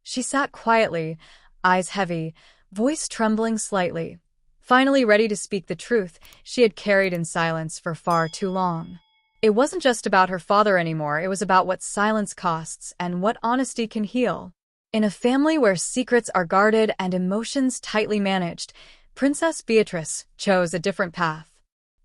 She sat quietly, eyes heavy, voice trembling slightly. Finally ready to speak the truth she had carried in silence for far too long. It wasn't just about her father anymore, it was about what silence costs and what honesty can heal. In a family where secrets are guarded and emotions tightly managed, Princess Beatrice chose a different path.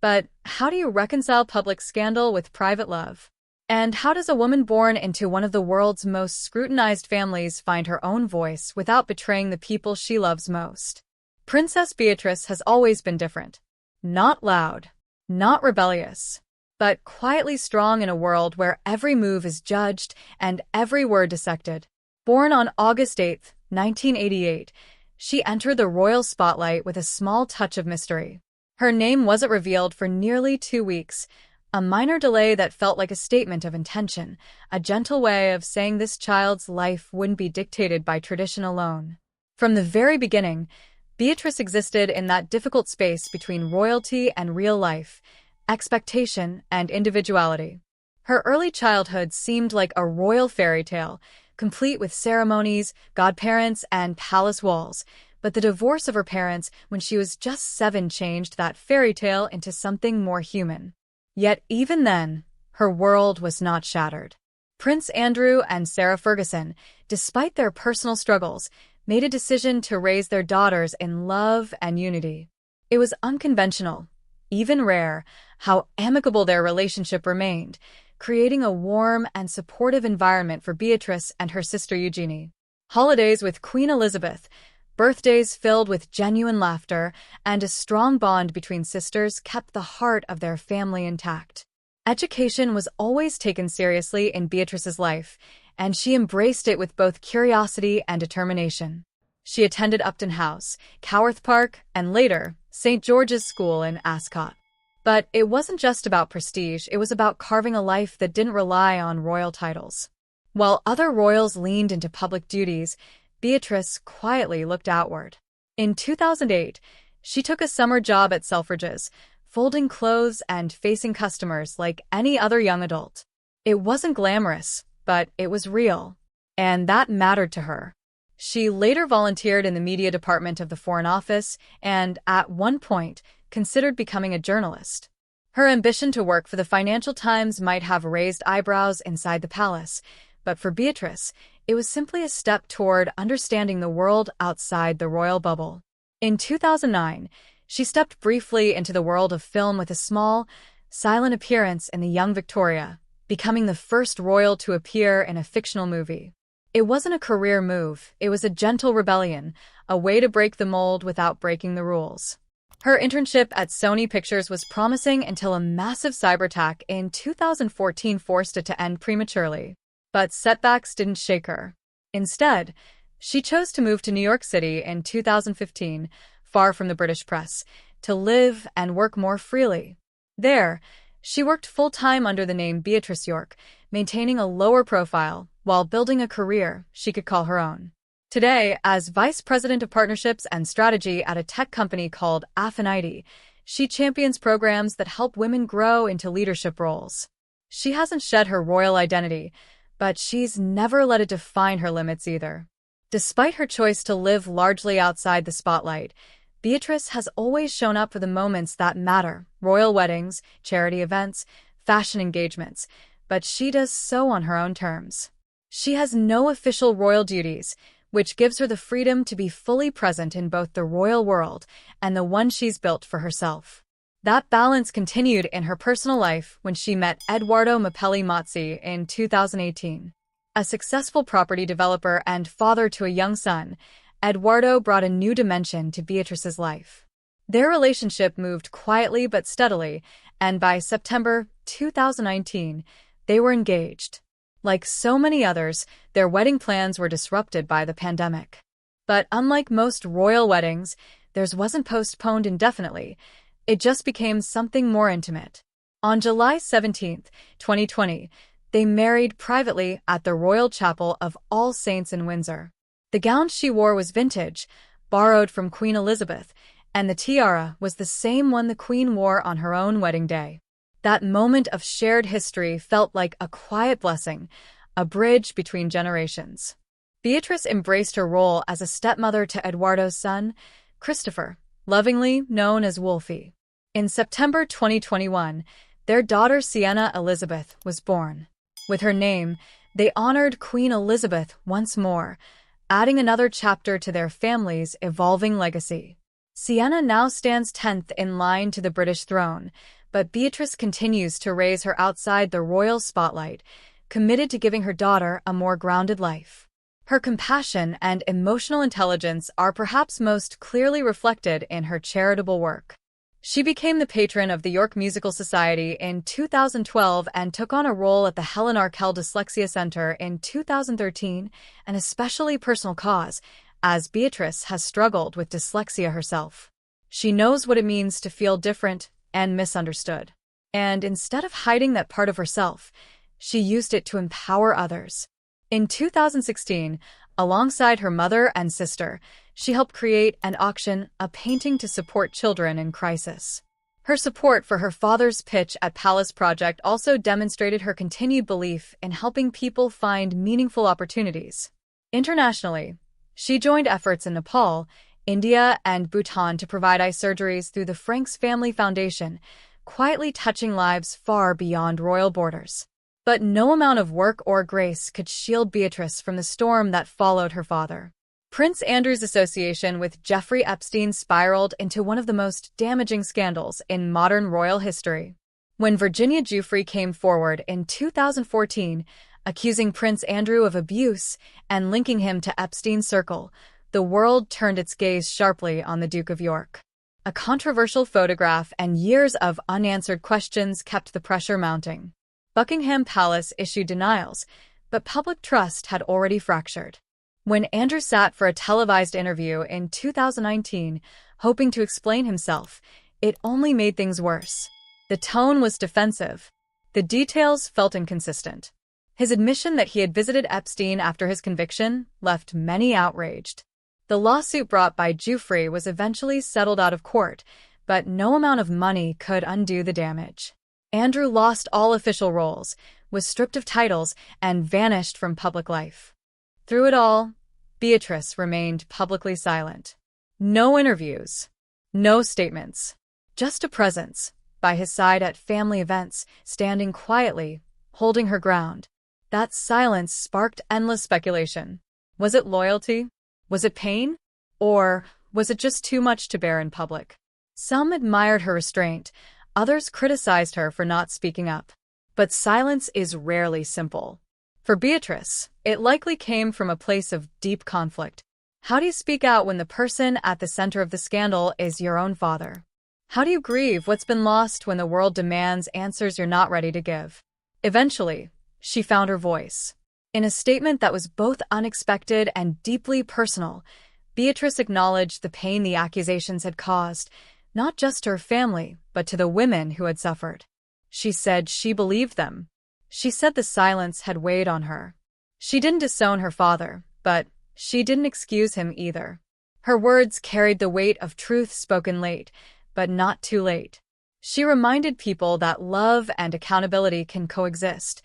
But how do you reconcile public scandal with private love? And how does a woman born into one of the world's most scrutinized families find her own voice without betraying the people she loves most? Princess Beatrice has always been different. Not loud, not rebellious, but quietly strong in a world where every move is judged and every word dissected. Born on August 8, 1988, she entered the royal spotlight with a small touch of mystery. Her name wasn't revealed for nearly 2 weeks, a minor delay that felt like a statement of intention, a gentle way of saying this child's life wouldn't be dictated by tradition alone. From the very beginning, Beatrice existed in that difficult space between royalty and real life, expectation and individuality. Her early childhood seemed like a royal fairy tale, complete with ceremonies, godparents, and palace walls. But the divorce of her parents when she was just 7 changed that fairy tale into something more human. Yet even then, her world was not shattered. Prince Andrew and Sarah Ferguson, despite their personal struggles, made a decision to raise their daughters in love and unity. It was unconventional, even rare, how amicable their relationship remained, creating a warm and supportive environment for Beatrice and her sister Eugenie. Holidays with Queen Elizabeth, birthdays filled with genuine laughter, and a strong bond between sisters kept the heart of their family intact. Education was always taken seriously in Beatrice's life, and she embraced it with both curiosity and determination. She attended Upton House, Coworth Park, and later, St. George's School in Ascot. But it wasn't just about prestige, it was about carving a life that didn't rely on royal titles. While other royals leaned into public duties, Beatrice quietly looked outward. In 2008, she took a summer job at Selfridges, folding clothes and facing customers like any other young adult. It wasn't glamorous, but it was real, and that mattered to her. She later volunteered in the media department of the Foreign Office and, at one point, considered becoming a journalist. Her ambition to work for the Financial Times might have raised eyebrows inside the palace, but for Beatrice, it was simply a step toward understanding the world outside the royal bubble. In 2009, she stepped briefly into the world of film with a small, silent appearance in The Young Victoria, becoming the first royal to appear in a fictional movie. It wasn't a career move, it was a gentle rebellion, a way to break the mold without breaking the rules. Her internship at Sony Pictures was promising until a massive cyberattack in 2014 forced it to end prematurely. But setbacks didn't shake her. Instead, she chose to move to New York City in 2015, far from the British press, to live and work more freely. There, she worked full-time under the name Beatrice York, maintaining a lower profile while building a career she could call her own. Today, as Vice President of Partnerships and Strategy at a tech company called Affinity, she champions programs that help women grow into leadership roles. She hasn't shed her royal identity, but she's never let it define her limits either. Despite her choice to live largely outside the spotlight, Beatrice has always shown up for the moments that matter: royal weddings, charity events, fashion engagements, but she does so on her own terms. She has no official royal duties, which gives her the freedom to be fully present in both the royal world and the one she's built for herself. That balance continued in her personal life when she met Edoardo Mapelli Mazzi in 2018. A successful property developer and father to a young son, Edoardo brought a new dimension to Beatrice's life. Their relationship moved quietly but steadily, and by September 2019, they were engaged. Like so many others, their wedding plans were disrupted by the pandemic. But unlike most royal weddings, theirs wasn't postponed indefinitely. It just became something more intimate. On July 17, 2020, they married privately at the Royal Chapel of All Saints in Windsor. The gown she wore was vintage, borrowed from Queen Elizabeth, and the tiara was the same one the Queen wore on her own wedding day. That moment of shared history felt like a quiet blessing, a bridge between generations. Beatrice embraced her role as a stepmother to Eduardo's son, Christopher, lovingly known as Wolfie. In September 2021, their daughter Sienna Elizabeth was born. With her name, they honored Queen Elizabeth once more, adding another chapter to their family's evolving legacy. Sienna now stands 10th in line to the British throne, but Beatrice continues to raise her outside the royal spotlight, committed to giving her daughter a more grounded life. Her compassion and emotional intelligence are perhaps most clearly reflected in her charitable work. She became the patron of the York Musical Society in 2012 and took on a role at the Helen Arkell Dyslexia Center in 2013, an especially personal cause, as Beatrice has struggled with dyslexia herself. She knows what it means to feel different and misunderstood. And instead of hiding that part of herself, she used it to empower others. In 2016, alongside her mother and sister, she helped create and auction a painting to support children in crisis. Her support for her father's Pitch at Palace project also demonstrated her continued belief in helping people find meaningful opportunities. Internationally, she joined efforts in Nepal, India, and Bhutan to provide eye surgeries through the Franks Family Foundation, quietly touching lives far beyond royal borders. But no amount of work or grace could shield Beatrice from the storm that followed her father. Prince Andrew's association with Jeffrey Epstein spiraled into one of the most damaging scandals in modern royal history. When Virginia Giuffre came forward in 2014, accusing Prince Andrew of abuse and linking him to Epstein's circle, the world turned its gaze sharply on the Duke of York. A controversial photograph and years of unanswered questions kept the pressure mounting. Buckingham Palace issued denials, but public trust had already fractured. When Andrew sat for a televised interview in 2019, hoping to explain himself, it only made things worse. The tone was defensive. The details felt inconsistent. His admission that he had visited Epstein after his conviction left many outraged. The lawsuit brought by Giuffre was eventually settled out of court, but no amount of money could undo the damage. Andrew lost all official roles, was stripped of titles, and vanished from public life. Through it all, Beatrice remained publicly silent. No interviews, no statements, just a presence, by his side at family events, standing quietly, holding her ground. That silence sparked endless speculation. Was it loyalty? Was it pain? Or was it just too much to bear in public? Some admired her restraint. Others criticized her for not speaking up. But silence is rarely simple. For Beatrice, it likely came from a place of deep conflict. How do you speak out when the person at the center of the scandal is your own father? How do you grieve what's been lost when the world demands answers you're not ready to give? Eventually, she found her voice. In a statement that was both unexpected and deeply personal, Beatrice acknowledged the pain the accusations had caused, not just to her family, but to the women who had suffered. She said she believed them. She said the silence had weighed on her. She didn't disown her father, but she didn't excuse him either. Her words carried the weight of truth spoken late, but not too late. She reminded people that love and accountability can coexist,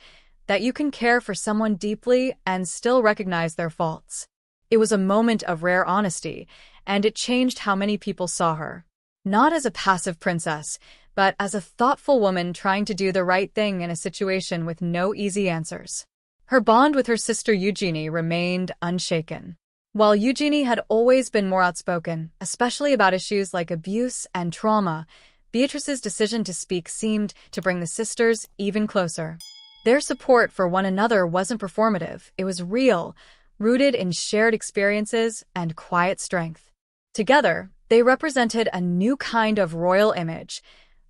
that you can care for someone deeply and still recognize their faults. It was a moment of rare honesty, and it changed how many people saw her. Not as a passive princess, but as a thoughtful woman trying to do the right thing in a situation with no easy answers. Her bond with her sister Eugenie remained unshaken. While Eugenie had always been more outspoken, especially about issues like abuse and trauma, Beatrice's decision to speak seemed to bring the sisters even closer. Their support for one another wasn't performative, it was real, rooted in shared experiences and quiet strength. Together, they represented a new kind of royal image,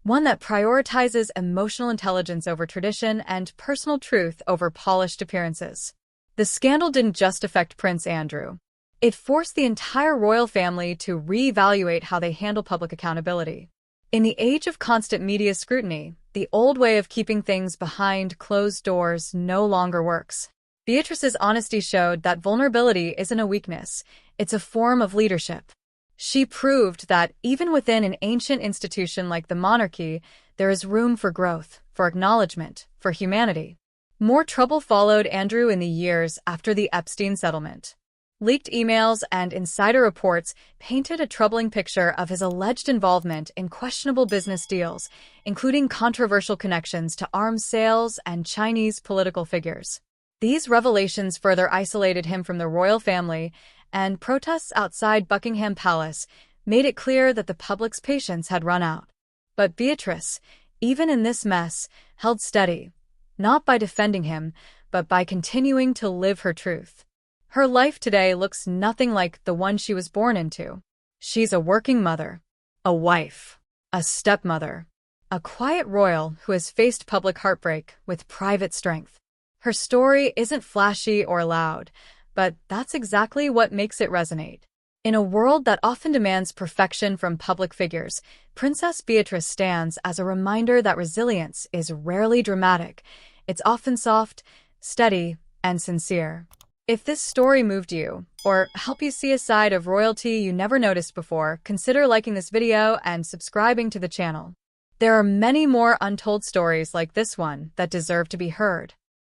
one that prioritizes emotional intelligence over tradition and personal truth over polished appearances. The scandal didn't just affect Prince Andrew. It forced the entire royal family to reevaluate how they handle public accountability. In the age of constant media scrutiny, the old way of keeping things behind closed doors no longer works. Beatrice's honesty showed that vulnerability isn't a weakness, it's a form of leadership. She proved that even within an ancient institution like the monarchy, there is room for growth, for acknowledgement, for humanity. More trouble followed Andrew in the years after the Epstein settlement. Leaked emails and insider reports painted a troubling picture of his alleged involvement in questionable business deals, including controversial connections to arms sales and Chinese political figures. These revelations further isolated him from the royal family, and protests outside Buckingham Palace made it clear that the public's patience had run out. But Beatrice, even in this mess, held steady, not by defending him, but by continuing to live her truth. Her life today looks nothing like the one she was born into. She's a working mother, a wife, a stepmother, a quiet royal who has faced public heartbreak with private strength. Her story isn't flashy or loud, but that's exactly what makes it resonate. In a world that often demands perfection from public figures, Princess Beatrice stands as a reminder that resilience is rarely dramatic. It's often soft, steady, and sincere. If this story moved you, or helped you see a side of royalty you never noticed before, consider liking this video and subscribing to the channel. There are many more untold stories like this one that deserve to be heard.